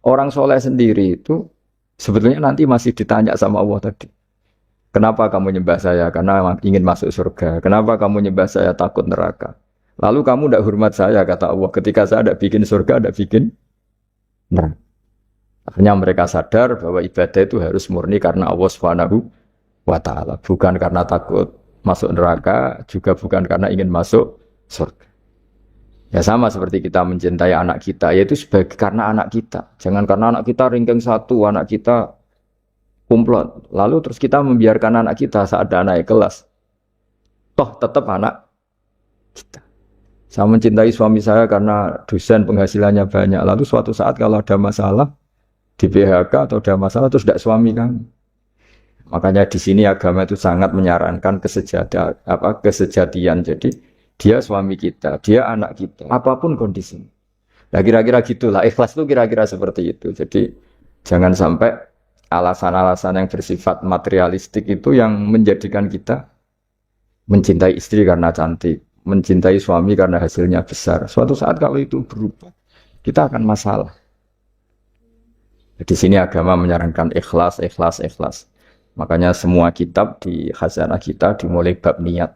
Orang soleh sendiri itu sebetulnya nanti masih ditanya sama Allah tadi. Kenapa kamu nyembah saya? Karena ingin masuk surga. Kenapa kamu nyembah saya? Takut neraka. Lalu kamu tidak hormat saya, kata Allah. Ketika saya tidak bikin surga, tidak bikin neraka. Akhirnya mereka sadar bahwa ibadah itu harus murni karena Allah Subhanahu wa Ta'ala. Bukan karena takut masuk neraka, juga bukan karena ingin masuk surga. Ya sama seperti kita mencintai anak kita, yaitu sebagai karena anak kita. Jangan karena anak kita ringkeng satu, anak kita kumplot. Lalu terus kita membiarkan anak kita saat ada anak kelas. Toh tetap anak kita. Saya mencintai suami saya karena dosen penghasilannya banyak. Lalu suatu saat kalau ada masalah di PHK atau ada masalah terus tidak suami kan. Makanya di sini agama itu sangat menyarankan kesejatian. Jadi dia suami kita, dia anak kita, apapun kondisinya. Nah kira-kira gitulah, ikhlas itu kira-kira seperti itu. Jadi jangan sampai alasan-alasan yang bersifat materialistik itu yang menjadikan kita mencintai istri karena cantik, mencintai suami karena hasilnya besar. Suatu saat kalau itu berubah, kita akan masalah. Di sini agama menyarankan ikhlas, ikhlas, ikhlas. Makanya semua kitab di khazanah kita dimulai bab niat.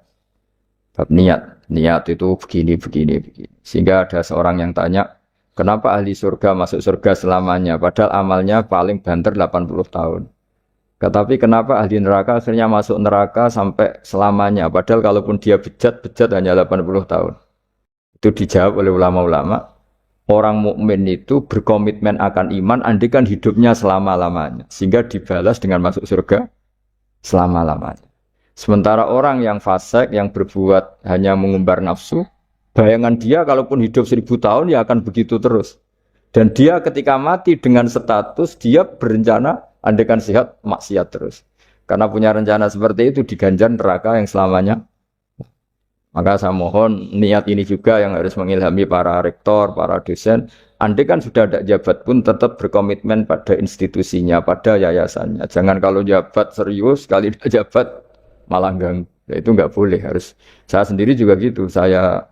Bab niat. Niat itu begini, begini, begini. Sehingga ada seorang yang tanya, kenapa ahli surga masuk surga selamanya? Padahal amalnya paling banter 80 tahun. Tetapi kenapa ahli neraka akhirnya masuk neraka sampai selamanya? Padahal kalaupun dia bejat hanya 80 tahun. Itu dijawab oleh ulama-ulama. Orang mukmin itu berkomitmen akan iman andikan hidupnya selama-lamanya. Sehingga dibalas dengan masuk surga selama-lamanya. Sementara orang yang fasik, yang berbuat hanya mengumbar nafsu, bayangan dia kalaupun hidup 1000 tahun ya akan begitu terus. Dan dia ketika mati dengan status, dia berencana andikan sehat, maksiat terus. Karena punya rencana seperti itu diganjar neraka yang selamanya. Maka saya mohon niat ini juga yang harus mengilhami para rektor, para dosen. Andai kan sudah ada jabat pun tetap berkomitmen pada institusinya, pada yayasannya. Jangan kalau jabat serius, sekali jabat malah ganggu. Ya, itu nggak boleh. Harus. Saya sendiri juga gitu. Saya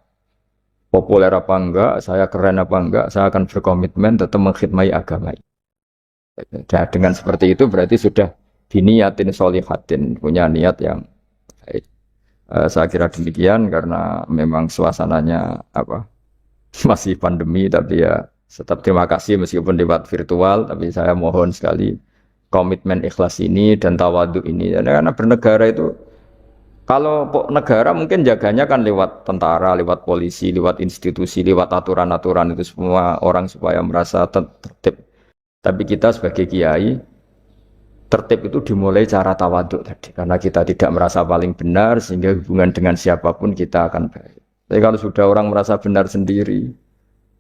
populer apa enggak, saya keren apa enggak, saya akan berkomitmen tetap mengkhidmati agama. Ya, dengan seperti itu berarti sudah diniatin solihatin, punya niat yang baik. Saya kira demikian karena memang suasananya masih pandemi, tapi ya tetap terima kasih meskipun lewat virtual, tapi saya mohon sekali komitmen ikhlas ini dan tawadhu ini. Karena bernegara itu kalau negara mungkin jaganya kan lewat tentara, lewat polisi, lewat institusi, lewat aturan-aturan itu semua orang supaya merasa tertib. Tapi kita sebagai kiai tertib itu dimulai cara tawaduk tadi, karena kita tidak merasa paling benar sehingga hubungan dengan siapapun kita akan baik. Tapi kalau sudah orang merasa benar sendiri,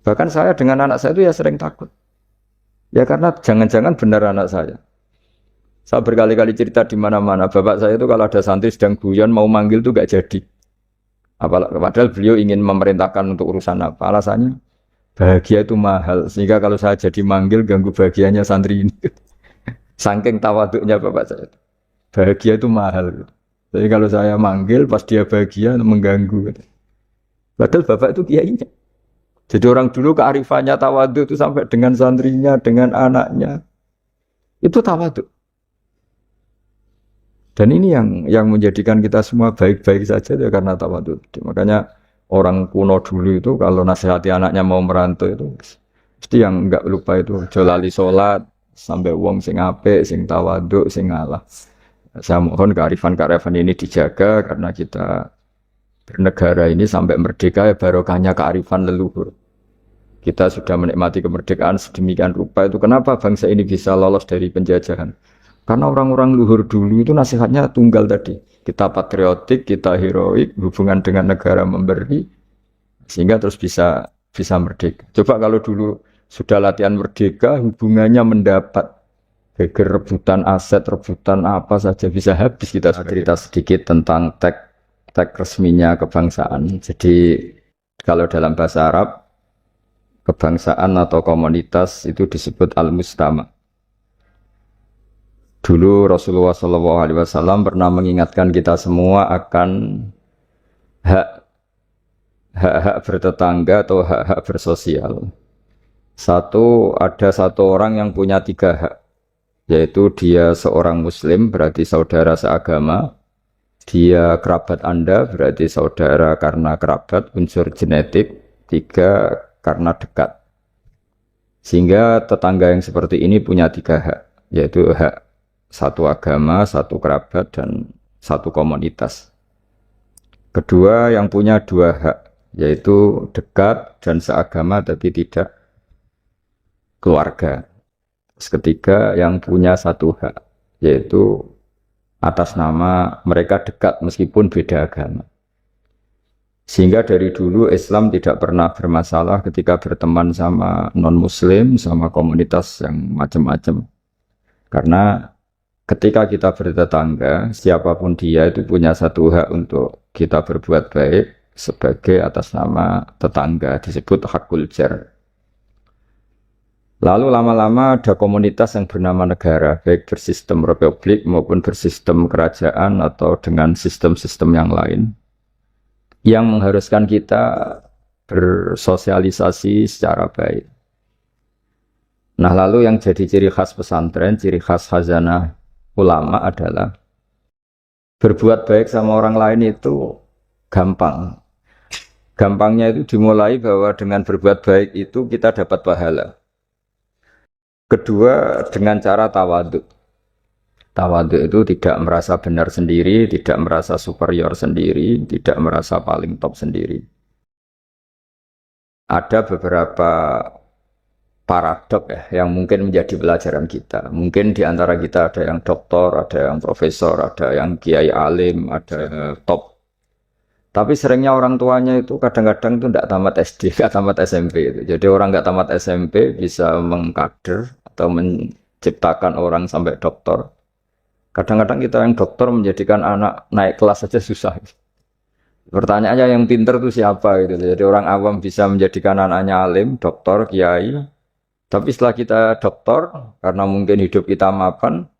bahkan saya dengan anak saya itu ya sering takut. Ya karena jangan-jangan benar anak saya. Saya berkali-kali cerita di mana-mana, bapak saya itu kalau ada santri sedang guyon mau manggil itu gak jadi. Padahal beliau ingin memerintahkan untuk urusan apa? Alasannya bahagia itu mahal, sehingga kalau saya jadi manggil ganggu bahagianya santri ini. Saking tawaduknya bapak saya. Bahagia itu mahal. Gitu. Jadi kalau saya manggil pas dia bahagia mengganggu. Gitu. Padahal bapak itu kiainya. Jadi orang dulu kearifannya tawaduk itu sampai dengan santrinya, dengan anaknya. Itu tawaduk. Dan ini yang menjadikan kita semua baik-baik saja ya karena tawaduk. Makanya orang kuno dulu itu kalau nasihati anaknya mau merantau itu mesti yang enggak lupa itu jolali sholat sampai wong sing apik, sing tawaduk, sing ngalah. Saya mohon kearifan ini dijaga karena kita bernegara ini sampai merdeka ya barokahnya kearifan leluhur. Kita sudah menikmati kemerdekaan sedemikian rupa itu kenapa bangsa ini bisa lolos dari penjajahan? Karena orang-orang luhur dulu itu nasihatnya tunggal tadi. Kita patriotik, kita heroik, hubungan dengan negara memberi sehingga terus bisa merdeka. Coba kalau dulu sudah latihan merdeka, hubungannya mendapat geger rebutan aset, rebutan apa saja bisa habis. Kita cerita sedikit tentang tag resminya kebangsaan. Jadi kalau dalam bahasa Arab, kebangsaan atau komunitas itu disebut al-mustama. Dulu Rasulullah SAW pernah mengingatkan kita semua akan hak bertetangga atau hak bersosial. Ada satu orang yang punya 3 hak, yaitu dia seorang muslim, berarti saudara seagama, dia kerabat Anda, berarti saudara karena kerabat, unsur genetik, 3 karena dekat. Sehingga tetangga yang seperti ini punya 3 hak, yaitu hak satu agama, satu kerabat, dan satu komunitas. Kedua yang punya 2 hak, yaitu dekat dan seagama tapi tidak keluarga. Terus ketiga yang punya 1 hak, yaitu atas nama mereka dekat meskipun beda agama. Sehingga dari dulu Islam tidak pernah bermasalah ketika berteman sama non-muslim, sama komunitas yang macam-macam. Karena ketika kita bertetangga, siapapun dia itu punya 1 hak untuk kita berbuat baik sebagai atas nama tetangga, disebut hakul jar. Lalu lama-lama ada komunitas yang bernama negara, baik bersistem republik maupun bersistem kerajaan atau dengan sistem-sistem yang lain, yang mengharuskan kita bersosialisasi secara baik. Nah, lalu yang jadi ciri khas pesantren, ciri khas khazanah ulama adalah berbuat baik sama orang lain itu gampang. Gampangnya itu dimulai bahwa dengan berbuat baik itu kita dapat pahala. Kedua, dengan cara tawadhu. Tawadhu itu tidak merasa benar sendiri, tidak merasa superior sendiri, tidak merasa paling top sendiri. Ada beberapa paradok ya, yang mungkin menjadi pelajaran kita. Mungkin di antara kita ada yang doktor, ada yang profesor, ada yang kiai alim, ada yang top. Tapi seringnya orang tuanya itu kadang-kadang itu tidak tamat SD, tidak tamat SMP. Itu. Jadi orang nggak tamat SMP bisa mengkader atau menciptakan orang sampai doktor. Kadang-kadang kita yang dokter menjadikan anak naik kelas saja susah. Pertanyaannya yang pinter itu siapa gitu. Jadi orang awam bisa menjadikan anaknya alim, doktor, kiai. Tapi setelah kita doktor, karena mungkin hidup kita mapan,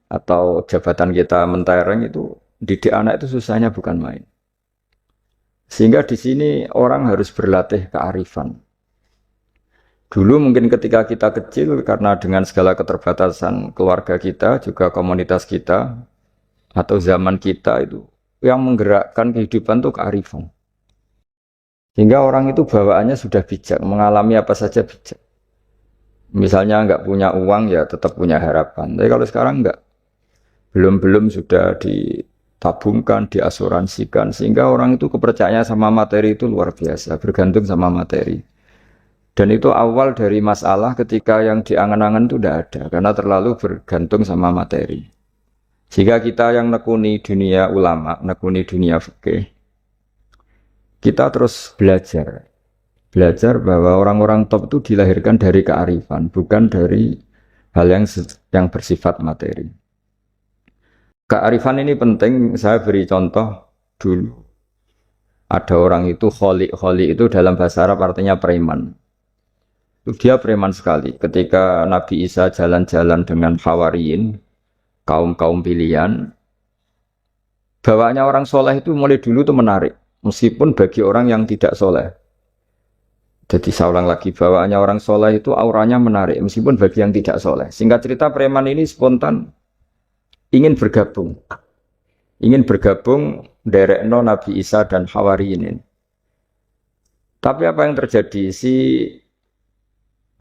atau jabatan kita mentereng itu, didik anak itu susahnya bukan main. Sehingga di sini orang harus berlatih kearifan. Dulu mungkin ketika kita kecil, karena dengan segala keterbatasan keluarga kita, juga komunitas kita, atau zaman kita itu, yang menggerakkan kehidupan itu kearifan. Sehingga orang itu bawaannya sudah bijak, mengalami apa saja bijak. Misalnya nggak punya uang ya tetap punya harapan. Tapi kalau sekarang nggak, belum sudah ditabungkan, diasuransikan, sehingga orang itu kepercayaan sama materi itu luar biasa, bergantung sama materi. Dan itu awal dari masalah ketika yang diangan-angan itu tidak ada, karena terlalu bergantung sama materi. Jika kita yang nekuni dunia ulama, nekuni dunia fikih, kita terus belajar. Belajar bahwa orang-orang top itu dilahirkan dari kearifan, bukan dari hal yang bersifat materi. Kearifan ini penting, saya beri contoh dulu. Ada orang itu kholi itu dalam bahasa Arab artinya preman. Itu dia preman sekali. Ketika Nabi Isa jalan-jalan dengan Hawariyin, kaum-kaum pilihan, bawaannya orang soleh itu mulai dulu itu menarik, meskipun bagi orang yang tidak soleh. Jadi saya ulang lagi, bawaannya orang soleh itu auranya menarik, meskipun bagi yang tidak soleh. Singkat cerita, preman ini spontan ingin bergabung. Ingin bergabung derekno Nabi Isa dan Hawariyin ini. Tapi apa yang terjadi? Si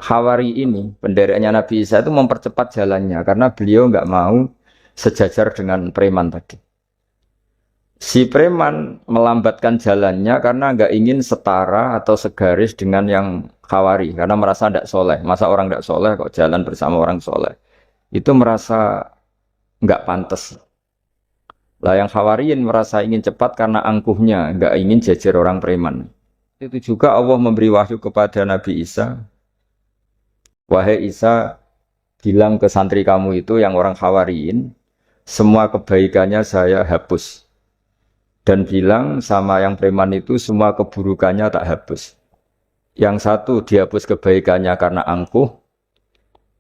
Hawari ini, pendereknya Nabi Isa itu mempercepat jalannya, karena beliau nggak mau sejajar dengan preman tadi. Si preman melambatkan jalannya karena nggak ingin setara atau segaris dengan yang khawari, karena merasa tidak soleh. Masa orang tidak soleh kok jalan bersama orang soleh? Itu merasa nggak pantas. Lah yang khawariin merasa ingin cepat karena angkuhnya, nggak ingin jejer orang preman. Itu juga Allah memberi wahyu kepada Nabi Isa. Wahai Isa, bilang ke santri kamu itu yang orang khawariin, semua kebaikannya saya hapus. Dan bilang sama yang preman itu semua keburukannya tak hapus. Yang satu dihapus kebaikannya karena angkuh,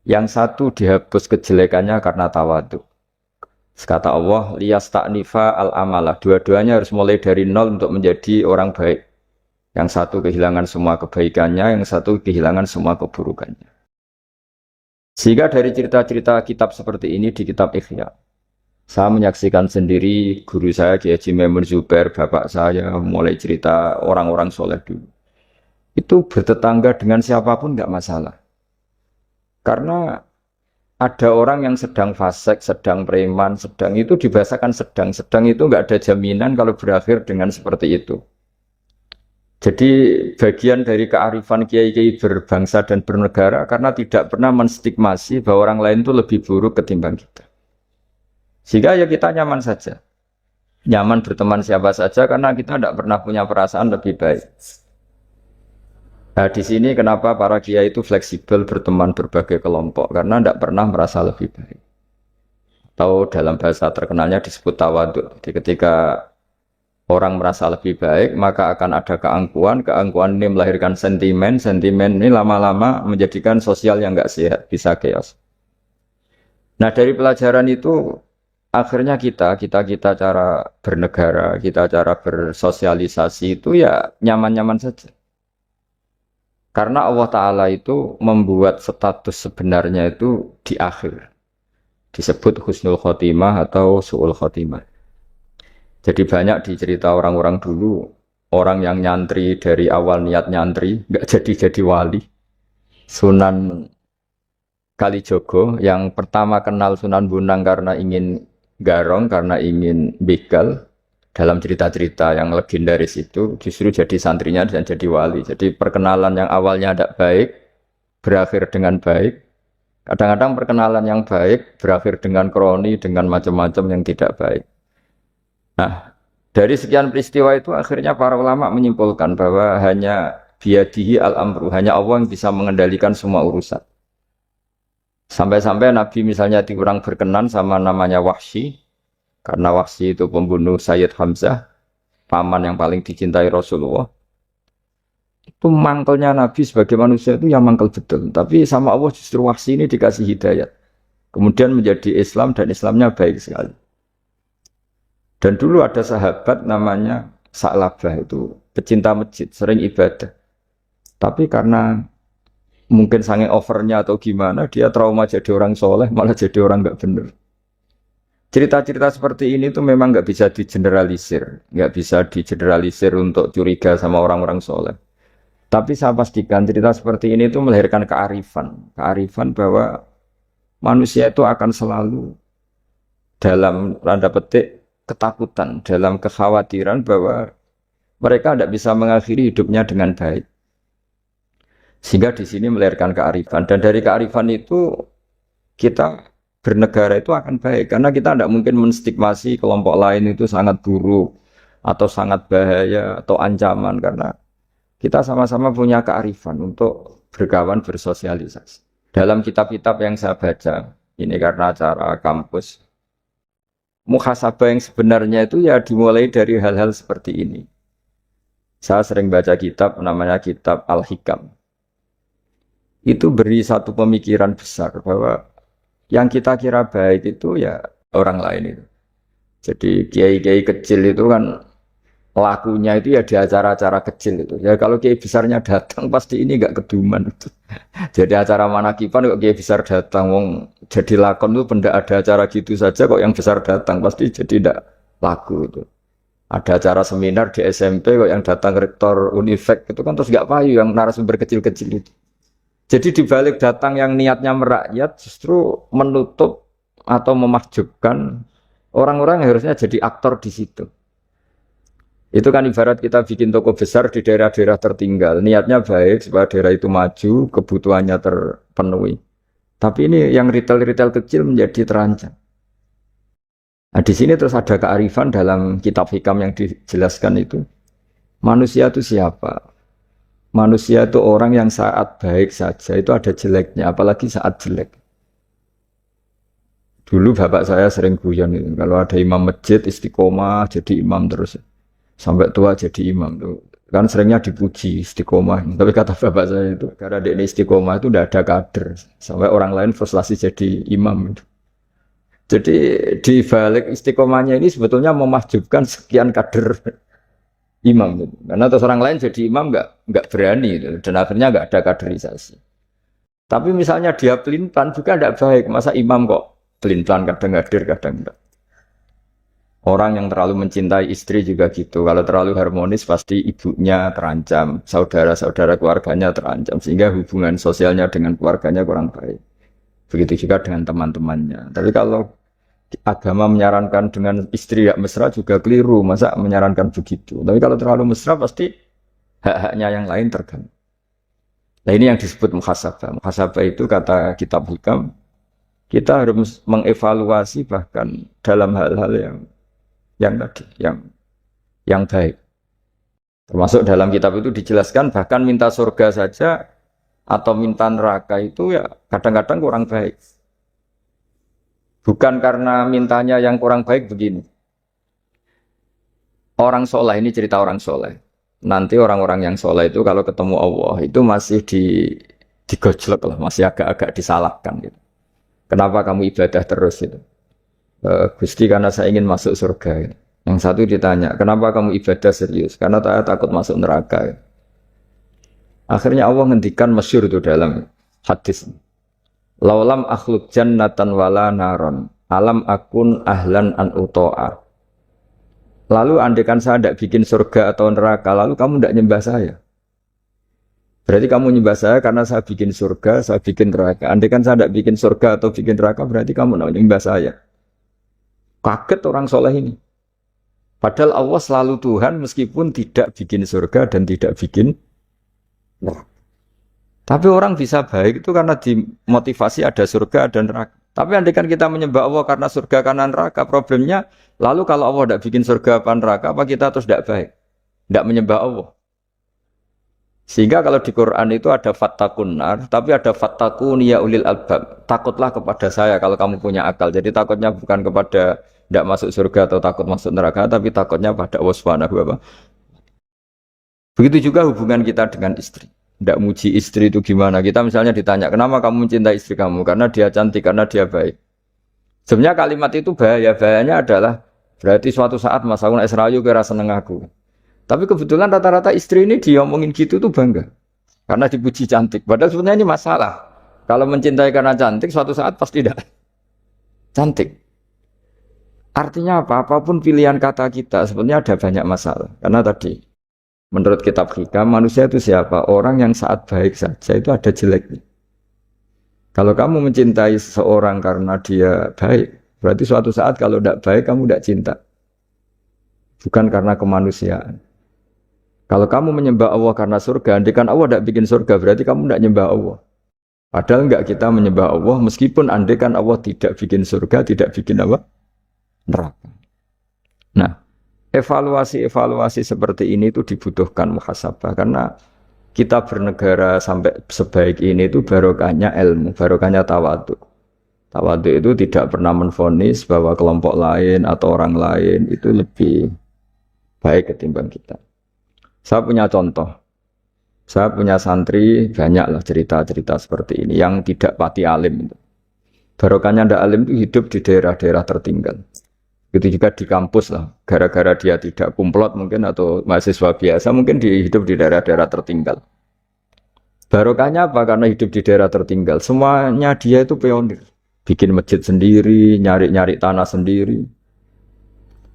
yang satu dihapus kejelekannya karena tawadhu. Kata Allah, liyasta'nifa al-amalah. Dua-duanya harus mulai dari nol untuk menjadi orang baik. Yang satu kehilangan semua kebaikannya, yang satu kehilangan semua keburukannya. Sehingga dari cerita-cerita kitab seperti ini di kitab Ihya, saya menyaksikan sendiri guru saya Kiai Haji Maimun Zubair, bapak saya mulai cerita orang-orang soleh dulu. Itu bertetangga dengan siapapun nggak masalah. Karena ada orang yang sedang fasik, sedang preman, sedang itu dibahasakan sedang itu nggak ada jaminan kalau berakhir dengan seperti itu. Jadi bagian dari kearifan kiai-kiai berbangsa dan bernegara karena tidak pernah menstigmasi bahwa orang lain itu lebih buruk ketimbang kita. Sehingga ya kita nyaman saja. Nyaman berteman siapa saja karena kita tidak pernah punya perasaan lebih baik. Nah di sini kenapa para kiai itu fleksibel berteman berbagai kelompok karena tidak pernah merasa lebih baik. Atau dalam bahasa terkenalnya disebut tawadhu. Jadi ketika orang merasa lebih baik, maka akan ada keangkuhan. Keangkuhan ini melahirkan sentimen. Sentimen ini lama-lama menjadikan sosial yang nggak sehat, bisa chaos. Nah dari pelajaran itu, akhirnya kita cara bernegara, kita cara bersosialisasi itu ya nyaman-nyaman saja. Karena Allah Ta'ala itu membuat status sebenarnya itu di akhir. Disebut husnul khotimah atau su'ul khotimah. Jadi banyak dicerita orang-orang dulu, orang yang nyantri dari awal niat nyantri, nggak jadi wali. Sunan Kalijogo yang pertama kenal Sunan Bonang karena ingin garong, karena ingin begal. Dalam cerita-cerita yang legendaris itu justru jadi santrinya dan jadi wali. Jadi perkenalan yang awalnya tidak baik, berakhir dengan baik. Kadang-kadang perkenalan yang baik berakhir dengan kroni, dengan macam-macam yang tidak baik. Nah, dari sekian peristiwa itu akhirnya para ulama menyimpulkan bahwa hanya biyadihi al-amru, hanya Allah yang bisa mengendalikan semua urusan. Sampai-sampai Nabi misalnya kurang berkenan sama namanya Wahsy, karena Wahsy itu pembunuh Sayyid Hamzah, paman yang paling dicintai Rasulullah. Itu mangkelnya Nabi sebagai manusia itu yang mangkel betul. Tapi sama Allah justru Wahsy ini dikasih hidayat. Kemudian menjadi Islam dan Islamnya baik sekali. Dan dulu ada sahabat namanya Sa'labah itu pecinta masjid, sering ibadah. Tapi karena mungkin saking overnya atau gimana, dia trauma jadi orang soleh, malah jadi orang nggak benar. Cerita-cerita seperti ini tuh memang nggak bisa digeneralisir, nggak bisa digeneralisir untuk curiga sama orang-orang soleh. Tapi saya pastikan cerita seperti ini tuh melahirkan kearifan bahwa manusia itu akan selalu dalam tanda petik ketakutan, dalam kekhawatiran bahwa mereka tidak bisa mengakhiri hidupnya dengan baik. Sehingga di sini melahirkan kearifan. Dan dari kearifan itu kita bernegara itu akan baik. Karena kita tidak mungkin menstigmasi kelompok lain itu sangat buruk atau sangat bahaya atau ancaman. Karena kita sama-sama punya kearifan untuk berkawan bersosialisasi. Dalam kitab-kitab yang saya baca, ini karena acara kampus, muhasabah yang sebenarnya itu ya dimulai dari hal-hal seperti ini. Saya sering baca kitab namanya kitab Al-Hikam. Itu beri satu pemikiran besar bahwa yang kita kira baik itu ya orang lain itu. Jadi kiai-kiai kecil itu kan lakunya itu ya di acara-acara kecil itu. Ya kalau kiai besarnya datang pasti ini enggak keduman itu. Jadi acara manakipan kok kiai besar datang, wong jadi lakon itu pendak ada acara gitu saja kok yang besar datang pasti jadi tidak laku itu. Ada acara seminar di SMP kok yang datang rektor Unifek itu kan terus enggak payu yang narasumber kecil-kecil itu. Jadi dibalik datang yang niatnya merakyat justru menutup atau memahjubkan orang-orang yang harusnya jadi aktor di situ. Itu kan ibarat kita bikin toko besar di daerah-daerah tertinggal. Niatnya baik supaya daerah itu maju, kebutuhannya terpenuhi. Tapi ini yang retail-retail kecil menjadi terancam. Nah di sini terus ada kearifan dalam kitab hikam yang dijelaskan itu. Manusia itu siapa? Manusia itu orang yang saat baik saja itu ada jeleknya, apalagi saat jelek. Dulu bapak saya sering guyon itu. Kalau ada imam masjid istiqomah jadi imam terus. Sampai tua jadi imam tuh kan seringnya dipuji istiqomah, tapi kata bapak saya itu karena dia istiqomah itu tidak ada kader sampai orang lain frustasi jadi imam itu. Jadi di balik istiqomahnya ini sebetulnya memahjubkan sekian kader imam gitu. Karena terus orang lain jadi imam nggak berani gitu. Dan akhirnya nggak ada kaderisasi. Tapi misalnya dia pelin-pelan juga tidak baik. Masa imam kok pelin-pelan kadang hadir kadang enggak. Orang yang terlalu mencintai istri juga gitu. Kalau terlalu harmonis pasti ibunya terancam, saudara-saudara keluarganya terancam. Sehingga hubungan sosialnya dengan keluarganya kurang baik. Begitu juga dengan teman-temannya. Tapi kalau agama menyarankan dengan istri yang mesra juga keliru. Masa menyarankan begitu. Tapi kalau terlalu mesra pasti hak-haknya yang lain terganggu. Nah ini yang disebut muhasabah. Muhasabah itu kata kitab hikam, kita harus mengevaluasi bahkan dalam hal-hal yang tadi, yang baik. Termasuk dalam kitab itu dijelaskan bahkan minta surga saja atau minta neraka itu ya kadang-kadang kurang baik. Bukan karena mintanya yang kurang baik begini. Orang soleh, ini cerita orang soleh. Nanti orang-orang yang soleh itu kalau ketemu Allah itu masih digojlok lah, masih agak-agak disalahkan gitu. Kenapa kamu ibadah terus itu? Gusti karena saya ingin masuk surga. Gitu. Yang satu ditanya, kenapa kamu ibadah serius? Karena saya takut masuk neraka. Gitu. Akhirnya Allah ngendikan masyhur itu dalam hadis. Laulam akhluk jannatan wala naron, alam akun ahlan an uto'a. Lalu andaikan saya tidak bikin surga atau neraka, lalu kamu tidak nyembah saya. Berarti kamu nyembah saya karena saya bikin surga, saya bikin neraka. Andaikan saya tidak bikin surga atau bikin neraka, berarti kamu tidak nyembah saya. Kaget orang soleh ini. Padahal Allah selalu Tuhan meskipun tidak bikin surga dan tidak bikin neraka. Tapi orang bisa baik itu karena dimotivasi ada surga dan neraka. Tapi andaikan kita menyembah Allah karena surga, karena neraka, problemnya lalu kalau Allah tidak bikin surga apa neraka, apa kita terus tidak baik? Tidak menyembah Allah. Sehingga kalau di Quran itu ada fattakun nar, tapi ada fattakun ya ulil albab. Takutlah kepada saya kalau kamu punya akal. Jadi takutnya bukan kepada tidak masuk surga atau takut masuk neraka, tapi takutnya pada Allah Subhanahu wa ta'ala. Begitu juga hubungan kita dengan istri. Tidak muji istri itu gimana? Kita misalnya ditanya, kenapa kamu mencintai istri kamu? Karena dia cantik, karena dia baik. Sebenarnya kalimat itu bahaya. Bahayanya adalah berarti suatu saat Mas aku esrayu kira seneng aku. Tapi kebetulan rata-rata istri ini diomongin gitu tuh bangga. Karena dipuji cantik. Padahal sebenarnya ini masalah. Kalau mencintai karena cantik, suatu saat pasti tidak cantik. Artinya apa? Apapun pilihan kata kita, sebenarnya ada banyak masalah. Karena tadi menurut kitab hikam, manusia itu siapa? Orang yang saat baik saja itu ada jeleknya. Kalau kamu mencintai seseorang karena dia baik, berarti suatu saat kalau tidak baik, kamu tidak cinta. Bukan karena kemanusiaan. Kalau kamu menyembah Allah karena surga, andaikan Allah tidak bikin surga, berarti kamu tidak menyembah Allah. Padahal enggak, kita menyembah Allah, meskipun andaikan Allah tidak bikin surga, tidak bikin apa? Neraka. Nah, evaluasi-evaluasi seperti ini itu dibutuhkan muhasabah karena kita bernegara sampai sebaik ini itu barokahnya ilmu, barokahnya tawadhu. Tawadhu itu tidak pernah menvonis bahwa kelompok lain atau orang lain itu lebih baik ketimbang kita. Saya punya contoh. Saya punya santri banyaklah cerita-cerita seperti ini yang tidak pati alim itu. Barokahnya ndak alim itu hidup di daerah-daerah tertinggal. Itu juga di kampus lah, gara-gara dia tidak kumplot mungkin atau mahasiswa biasa mungkin hidup di daerah-daerah tertinggal. Barokahnya apa? Karena hidup di daerah tertinggal, semuanya dia itu pionir. Bikin masjid sendiri, nyari-nyari tanah sendiri.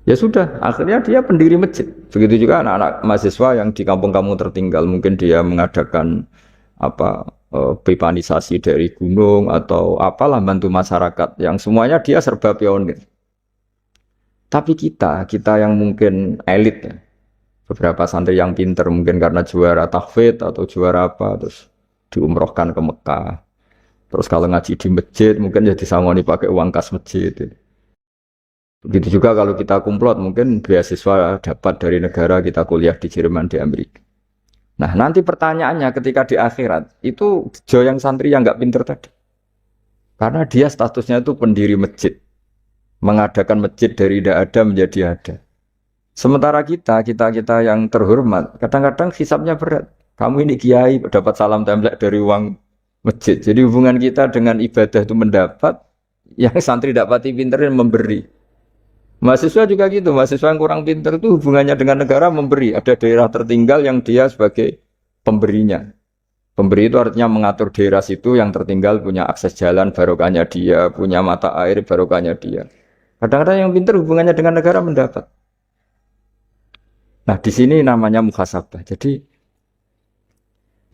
Ya sudah, akhirnya dia pendiri masjid. Begitu juga anak-anak mahasiswa yang di kampung-kampung tertinggal, mungkin dia mengadakan pipanisasi dari gunung atau apalah bantu masyarakat, yang semuanya dia serba pionir. Tapi kita yang mungkin elit ya, beberapa santri yang pinter mungkin karena juara tahfidz atau juara apa, terus diumrohkan ke Mekah. Terus kalau ngaji di masjid mungkin jadi disangoni pakai uang kas masjid. Begitu juga kalau kita kumplot mungkin beasiswa dapat dari negara, kita kuliah di Jerman, di Amerika. Nah nanti pertanyaannya ketika di akhirat, itu jo yang santri yang nggak pinter tadi. Karena dia statusnya itu pendiri masjid. Mengadakan masjid dari tidak ada menjadi ada. Sementara kita yang terhormat, kadang-kadang hisabnya berat. Kamu ini kiai dapat salam template dari uang masjid. Jadi hubungan kita dengan ibadah itu mendapat, yang santri dapati pinter dan memberi. Mahasiswa juga gitu, mahasiswa yang kurang pinter itu hubungannya dengan negara memberi. Ada daerah tertinggal yang dia sebagai pemberinya. Pemberi itu artinya mengatur daerah situ yang tertinggal punya akses jalan barokahnya dia, punya mata air barokahnya dia. Kadang-kadang yang pinter hubungannya dengan negara mendapat. Nah di sini namanya muhasabah. Jadi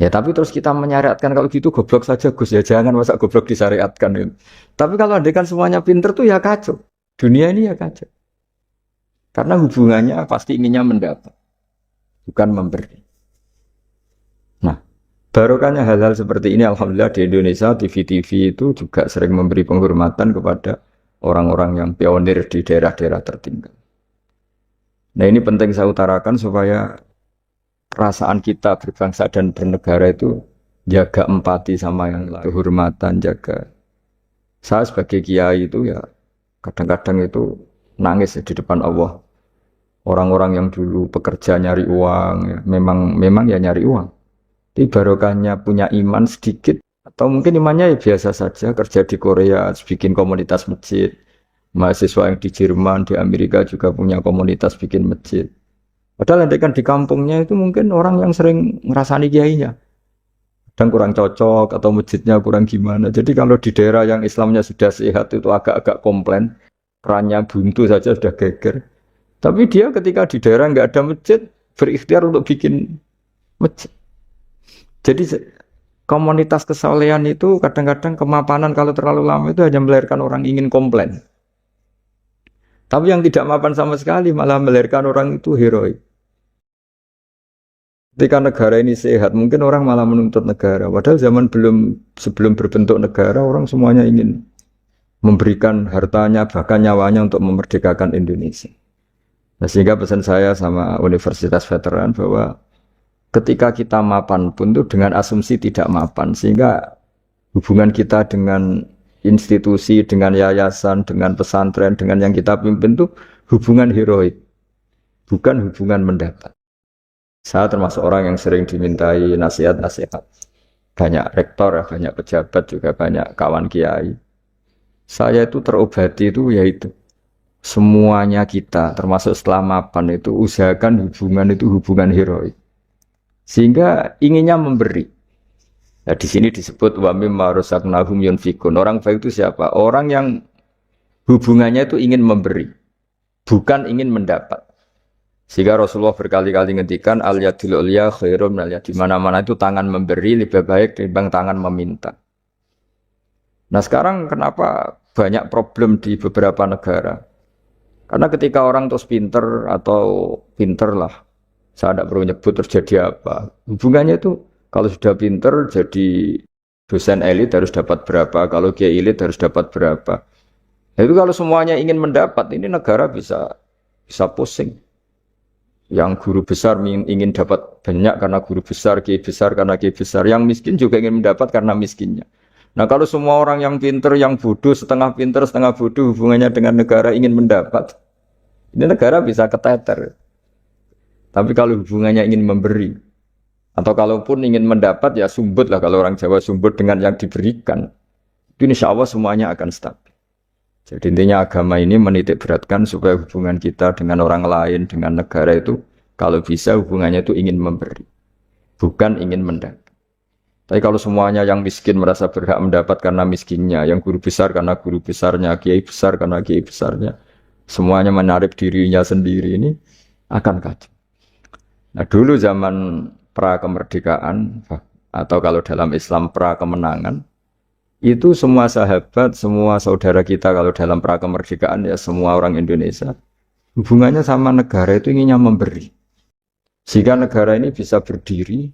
ya tapi terus kita menyariatkan kalau gitu goblok saja Gus ya jangan masa goblok disyariatkan gitu. Tapi kalau andaikan semuanya pinter tuh ya kacau. Dunia ini ya kacau. Karena hubungannya pasti inginnya mendapat, bukan memberi. Nah, barokahnya hal-hal seperti ini, alhamdulillah di Indonesia TV-TV itu juga sering memberi penghormatan kepada orang-orang yang pionir di daerah-daerah tertinggal. Nah, ini penting saya utarakan supaya perasaan kita berbangsa dan bernegara itu jaga empati sama yang lain, kehormatan, jaga. Saya sebagai kiai itu ya kadang-kadang itu nangis ya di depan Allah. Orang-orang yang dulu bekerja nyari uang, ya, memang ya nyari uang. Tapi barokahnya punya iman sedikit, atau mungkin imannya ya biasa saja, kerja di Korea, bikin komunitas masjid. Mahasiswa yang di Jerman, di Amerika juga punya komunitas bikin masjid. Padahal nanti kan di kampungnya itu mungkin orang yang sering ngerasani kiainya. Dan kurang cocok, atau masjidnya kurang gimana. Jadi kalau di daerah yang Islamnya sudah sehat itu agak-agak komplain, kerannya buntu saja sudah geger. Tapi dia ketika di daerah nggak ada masjid, berikhtiar untuk bikin masjid. Jadi komunitas kesolehan itu kadang-kadang kemapanan kalau terlalu lama itu hanya melahirkan orang ingin komplain. Tapi yang tidak mapan sama sekali malah melahirkan orang itu heroik. Ketika negara ini sehat, mungkin orang malah menuntut negara. Padahal sebelum berbentuk negara, orang semuanya ingin memberikan hartanya, bahkan nyawanya untuk memerdekakan Indonesia. Nah, sehingga pesan saya sama Universitas Veteran bahwa ketika kita mapan pun itu dengan asumsi tidak mapan, sehingga hubungan kita dengan institusi, dengan yayasan, dengan pesantren, dengan yang kita pimpin itu hubungan heroik, bukan hubungan mendapat. Saya termasuk orang yang sering dimintai nasihat-nasihat. Banyak rektor, banyak pejabat, juga banyak kawan kiai. Saya itu terobati itu yaitu semuanya kita, termasuk setelah mapan itu usahakan hubungan itu hubungan heroik. Sehingga inginnya memberi. Nah, di sini disebut wa mimma razaqnahum yunfikun. Orang baik itu siapa? Orang yang hubungannya itu ingin memberi, bukan ingin mendapat. Sehingga Rasulullah berkali-kali ngendikan al yadul ulya khairum minal yad. Di mana-mana itu tangan memberi lebih baik dibanding tangan meminta. Nah, sekarang kenapa banyak problem di beberapa negara? Karena ketika orang terus pinter atau pinter lah, saya tidak perlu nyebut terjadi apa. Hubungannya itu kalau sudah pinter jadi dosen elit harus dapat berapa, kalau kiai elit harus dapat berapa. Nah, itu kalau semuanya ingin mendapat, ini negara bisa pusing. Yang guru besar ingin dapat banyak karena guru besar, kiai besar karena kiai besar. Yang miskin juga ingin mendapat karena miskinnya. Nah kalau semua orang yang pinter, yang bodoh, setengah pinter, setengah bodoh hubungannya dengan negara ingin mendapat, ini negara bisa keteter. Tapi kalau hubungannya ingin memberi, atau kalaupun ingin mendapat ya sumbut lah, kalau orang Jawa sumbut dengan yang diberikan, itu insya Allah semuanya akan stabil. Jadi intinya agama ini menitik beratkan supaya hubungan kita dengan orang lain, dengan negara itu, kalau bisa hubungannya itu ingin memberi, bukan ingin mendapat. Tapi kalau semuanya yang miskin merasa berhak mendapat karena miskinnya, yang guru besar karena guru besarnya, kiai besar karena kiai besarnya, semuanya menarik dirinya sendiri, ini akan kacau. Nah dulu zaman pra kemerdekaan, atau kalau dalam Islam pra kemenangan, itu semua sahabat, semua saudara kita kalau dalam pra kemerdekaan ya semua orang Indonesia, hubungannya sama negara itu inginnya memberi. Sehingga negara ini bisa berdiri,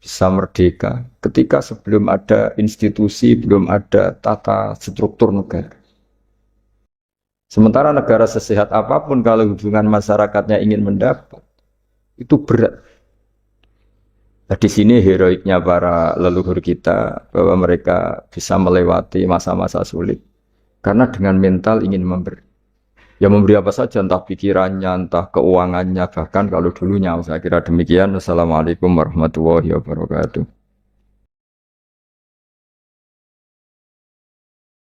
bisa merdeka ketika sebelum ada institusi, belum ada tata struktur negara. Sementara negara sesehat apapun kalau hubungan masyarakatnya ingin mendapat, itu berat. Nah, di sini heroiknya para leluhur kita bahwa mereka bisa melewati masa-masa sulit karena dengan mental ingin memberi. Ya memberi apa saja, entah pikirannya, entah keuangannya, bahkan kalau dulu nyawa. Saya kira demikian. Wassalamualaikum warahmatullahi wabarakatuh.